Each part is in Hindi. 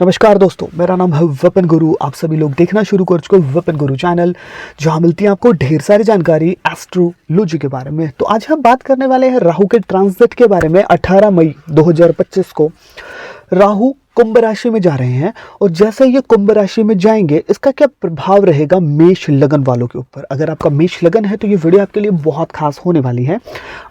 नमस्कार दोस्तों, मेरा नाम है विपिन गुरु। आप सभी लोग देखना शुरू कर चुके हो विपिन गुरु चैनल, जहां मिलती है आपको ढेर सारी जानकारी एस्ट्रोलॉजी के बारे में। तो आज हम बात करने वाले हैं राहु के ट्रांजिट के बारे में। 18 मई 2025 को राहु कुंभ राशि में जा रहे हैं और जैसे ये कुंभ राशि में जाएंगे इसका क्या प्रभाव रहेगा मेष लगन वालों के ऊपर। अगर आपका मेष लगन है तो ये वीडियो आपके लिए बहुत खास होने वाली है।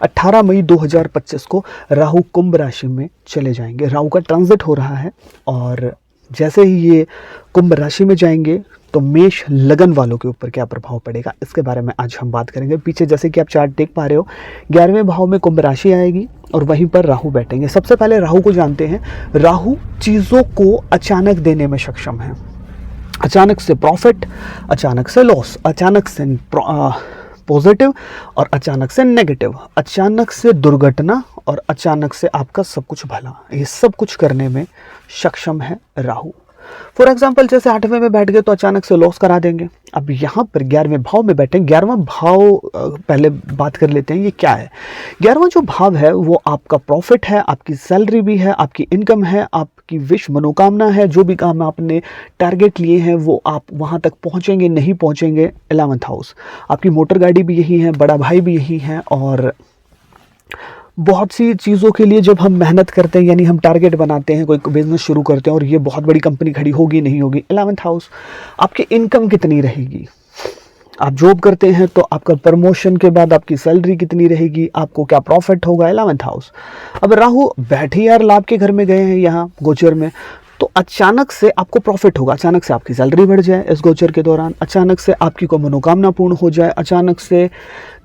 18 मई 2025 को राहु कुंभ राशि में चले जाएंगे। राहु का ट्रांजिट हो रहा है और जैसे ही ये कुंभ राशि में जाएंगे तो मेष लगन वालों के ऊपर क्या प्रभाव पड़ेगा इसके बारे में आज हम बात करेंगे। पीछे जैसे कि आप चार्ट देख पा रहे हो, 11वें भाव में कुंभ राशि आएगी और वहीं पर राहु बैठेंगे। सबसे पहले राहु को जानते हैं। राहु चीज़ों को अचानक देने में सक्षम है। अचानक से प्रॉफिट, अचानक से लॉस, अचानक से पॉजिटिव और अचानक से नेगेटिव, अचानक से दुर्घटना और अचानक से आपका सब कुछ भला, ये सब कुछ करने में सक्षम है राहु। फॉर एग्जाम्पल जैसे 8वें में बैठ गए तो अचानक से लॉस करा देंगे। अब यहाँ पर 11वें भाव में बैठे। 11वां भाव पहले बात कर लेते हैं ये क्या है। 11वां जो भाव है वो आपका प्रॉफिट है, आपकी सैलरी भी है, आपकी इनकम है, आपकी विश मनोकामना है। जो भी काम आपने टारगेट लिए हैं वो आप वहाँ तक पहुँचेंगे नहीं पहुँचेंगे। 11th हाउस आपकी मोटर गाड़ी भी यही है, बड़ा भाई भी यही है। और बहुत सी चीज़ों के लिए जब हम मेहनत करते हैं यानी हम टारगेट बनाते हैं, कोई बिजनेस शुरू करते हैं और ये बहुत बड़ी कंपनी खड़ी होगी नहीं होगी। 11th हाउस आपकी इनकम कितनी रहेगी। आप जॉब करते हैं तो आपका प्रमोशन के बाद आपकी सैलरी कितनी रहेगी, आपको क्या प्रॉफिट होगा। 11th house. अब राहु बैठे यार लाभ के घर में गए हैं यहाँ गोचर में, तो अचानक से आपको प्रॉफिट होगा, अचानक से आपकी सैलरी बढ़ जाए इस गोचर के दौरान, अचानक से आपकी कोई मनोकामना पूर्ण हो जाए, अचानक से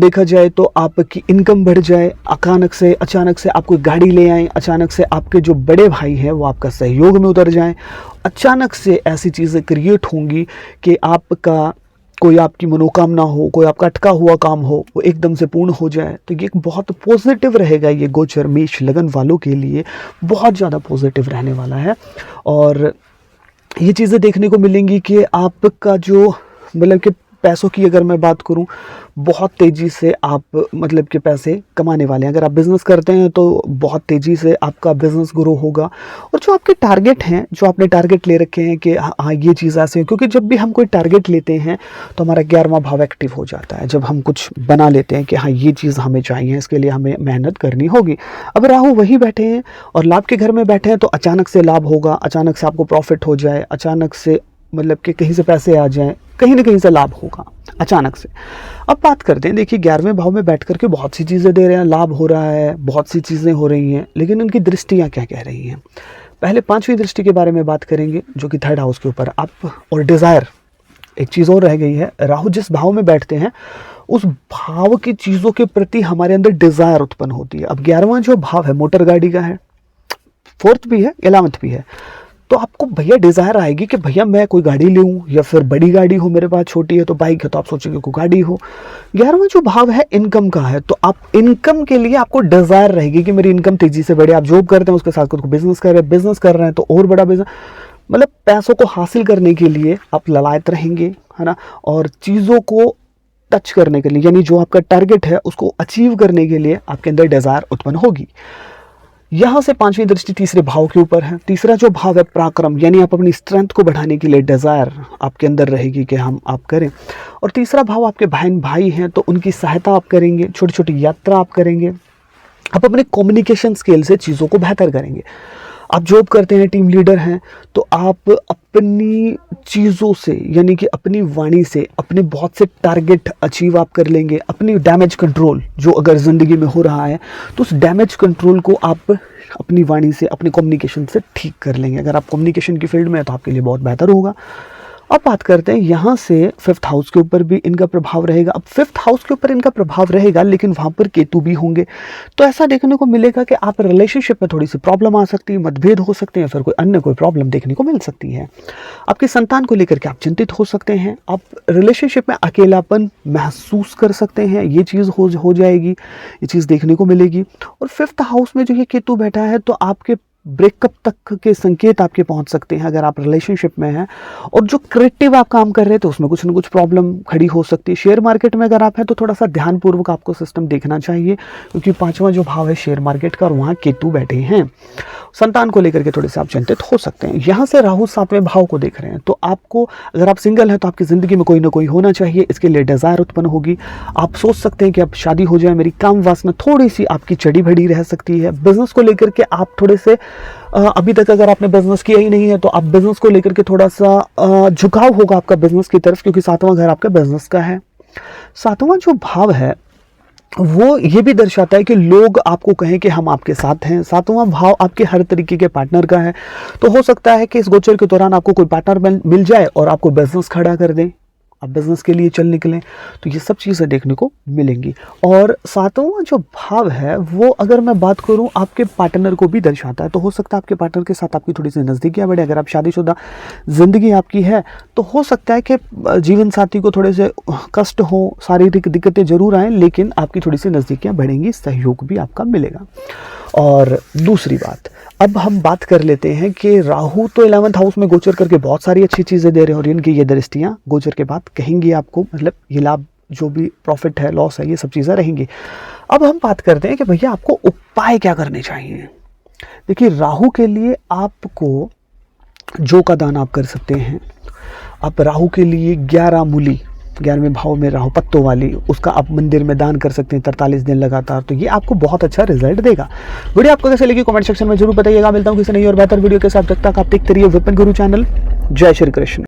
देखा जाए तो आपकी इनकम बढ़ जाए, अचानक से आप कोई गाड़ी ले आए, अचानक से आपके जो बड़े भाई हैं वो आपका सहयोग में उतर जाएं, अचानक से ऐसी चीज़ें क्रिएट होंगी कि आपका कोई आपकी मनोकामना हो, कोई आपका अटका हुआ काम हो, वो एकदम से पूर्ण हो जाए। तो ये एक बहुत पॉजिटिव रहेगा। ये गोचर मेष लगन वालों के लिए बहुत ज़्यादा पॉजिटिव रहने वाला है और ये चीज़ें देखने को मिलेंगी कि आपका जो मतलब कि पैसों की अगर मैं बात करूं, बहुत तेज़ी से आप मतलब कि पैसे कमाने वाले हैं। अगर आप बिज़नेस करते हैं तो बहुत तेज़ी से आपका बिज़नेस ग्रो होगा। और जो आपके टारगेट हैं, जो आपने टारगेट ले रखे हैं कि हाँ ये चीज़ ऐसे है, क्योंकि जब भी हम कोई टारगेट लेते हैं तो हमारा 11वां भाव एक्टिव हो जाता है। जब हम कुछ बना लेते हैं कि हाँ ये चीज़ हमें चाहिए, इसके लिए हमें मेहनत करनी होगी। अब राहु वही बैठे हैं और लाभ के घर में बैठे हैं तो अचानक से लाभ होगा, अचानक से आपको प्रॉफिट हो जाए, अचानक से मतलब कि कहीं से पैसे आ जाएं, कहीं ना कहीं से लाभ होगा अचानक से। अब बात करते हैं, देखिए 11वें भाव में बैठ करके बहुत सी चीज़ें दे रहे हैं, लाभ हो रहा है, बहुत सी चीज़ें हो रही हैं, लेकिन उनकी दृष्टियाँ क्या कह रही हैं। पहले 5वीं दृष्टि के बारे में बात करेंगे जो कि 3rd हाउस के ऊपर। आप और डिज़ायर, एक चीज़ और रह गई है। राहु जिस भाव में बैठते हैं उस भाव की चीज़ों के प्रति हमारे अंदर डिज़ायर उत्पन्न होती है। अब 11वां जो भाव है मोटर गाड़ी का है, 4th भी है, 11th भी है, तो आपको भैया डिज़ायर आएगी कि भैया मैं कोई गाड़ी लूँ या फिर बड़ी गाड़ी हो, मेरे पास छोटी है तो बाइक है तो आप सोचेंगे कोई गाड़ी हो। 11वां जो भाव है इनकम का है, तो आप इनकम के लिए आपको डिज़ायर रहेगी कि मेरी इनकम तेज़ी से बढ़े। आप जॉब करते हैं उसके साथ खुद को बिजनेस कर रहे हैं तो और बड़ा बिजनेस, मतलब पैसों को हासिल करने के लिए आप ललायत रहेंगे, है ना। और चीज़ों को टच करने के लिए यानी जो आपका टारगेट है उसको अचीव करने के लिए आपके अंदर डिज़ायर उत्पन्न होगी। यहाँ से 5वीं दृष्टि तीसरे भाव के ऊपर है। तीसरा जो भाव है पराक्रम, यानी आप अपनी स्ट्रेंथ को बढ़ाने के लिए डिज़ायर आपके अंदर रहेगी कि हम आप करें। और तीसरा भाव आपके बहन भाई हैं तो उनकी सहायता आप करेंगे, छोटी छोटी यात्रा आप करेंगे, आप अपने कम्युनिकेशन स्किल से चीज़ों को बेहतर करेंगे। आप जॉब करते हैं, टीम लीडर हैं, तो आप अपनी चीज़ों से यानी कि अपनी वाणी से अपने बहुत से टारगेट अचीव आप कर लेंगे। अपनी डैमेज कंट्रोल जो अगर ज़िंदगी में हो रहा है तो उस डैमेज कंट्रोल को आप अपनी वाणी से, अपने कम्युनिकेशन से ठीक कर लेंगे। अगर आप कम्युनिकेशन की फील्ड में हैं तो आपके लिए बहुत बेहतर होगा। अब बात करते हैं यहाँ से 5th हाउस के ऊपर भी इनका प्रभाव रहेगा। अब 5th हाउस के ऊपर इनका प्रभाव रहेगा लेकिन वहाँ पर केतु भी होंगे, तो ऐसा देखने को मिलेगा कि आप रिलेशनशिप में थोड़ी सी प्रॉब्लम आ सकती है, मतभेद हो सकते हैं, फिर कोई अन्य कोई प्रॉब्लम देखने को मिल सकती है। आपकी संतान को लेकर के आप चिंतित हो सकते हैं, आप रिलेशनशिप में अकेलापन महसूस कर सकते हैं, ये चीज़ हो जाएगी, ये चीज़ देखने को मिलेगी। और 5th हाउस में जो ये केतु बैठा है तो आपके ब्रेकअप तक के संकेत आपके पहुंच सकते हैं अगर आप रिलेशनशिप में हैं। और जो क्रिएटिव आप काम कर रहे हैं तो उसमें कुछ ना कुछ प्रॉब्लम खड़ी हो सकती है। शेयर मार्केट में अगर आप हैं तो थोड़ा सा ध्यानपूर्वक आपको सिस्टम देखना चाहिए, क्योंकि 5वां जो भाव है शेयर मार्केट का और वहाँ केतु बैठे हैं। संतान को लेकर के थोड़े से आप चिंतित हो सकते हैं। यहाँ से राहु 7वें भाव को देख रहे हैं, तो आपको, अगर आप सिंगल हैं तो आपकी ज़िंदगी में कोई ना कोई होना चाहिए, इसके लिए डिज़ायर उत्पन्न होगी। आप सोच सकते हैं कि अब शादी हो जाए, मेरी काम वासना थोड़ी सी आपकी चढ़ी बढ़ी रह सकती है। बिजनेस को लेकर के आप थोड़े से अभी तक अगर आपने बिजनेस किया ही नहीं है तो आप बिजनेस को लेकर के थोड़ा सा झुकाव होगा आपका बिजनेस की तरफ, क्योंकि 7वां घर आपका बिजनेस का है। 7वां जो भाव है वो ये भी दर्शाता है कि लोग आपको कहें कि हम आपके साथ हैं। 7वां भाव आपके हर तरीके के पार्टनर का है, तो हो सकता है कि इस गोचर के दौरान आपको कोई पार्टनर मिल जाए और आपको बिजनेस खड़ा कर दें, आप बिजनेस के लिए चल निकलें, तो ये सब चीज़ें देखने को मिलेंगी। और 7वां जो भाव है वो, अगर मैं बात करूं, आपके पार्टनर को भी दर्शाता है, तो हो सकता है आपके पार्टनर के साथ आपकी थोड़ी सी नज़दीकियाँ बढ़े। अगर आप शादीशुदा ज़िंदगी आपकी है तो हो सकता है कि जीवन साथी को थोड़े से कष्ट हो, शारीरिक दिक्कतें जरूर आएँ, लेकिन आपकी थोड़ी सी नज़दीकियाँ बढ़ेंगी, सहयोग भी आपका मिलेगा। और दूसरी बात, अब हम बात कर लेते हैं कि राहु तो 11th हाउस में गोचर करके बहुत सारी अच्छी चीज़ें दे रहे हैं और इनकी ये दृष्टियाँ गोचर के बाद कहेंगी आपको, मतलब ये लाभ, जो भी प्रॉफिट है, लॉस है, ये सब चीज़ें रहेंगी। अब हम बात करते हैं कि भैया आपको उपाय क्या करने चाहिए। देखिए, राहु के लिए आपको जौ का दान आप कर सकते हैं। आप राहु के लिए 11 मूली, 11वें भाव में राहु पत्तों वाली, उसका आप मंदिर में दान कर सकते हैं 43 दिन लगातार, तो ये आपको बहुत अच्छा रिजल्ट देगा। वीडियो आपको कैसे लगी कमेंट सेक्शन में जरूर बताइएगा। मिलता हूँ किसी नई और बेहतर वीडियो के साथ, जब तक आप देखते रहिए विपिन गुरु चैनल। जय श्री कृष्ण।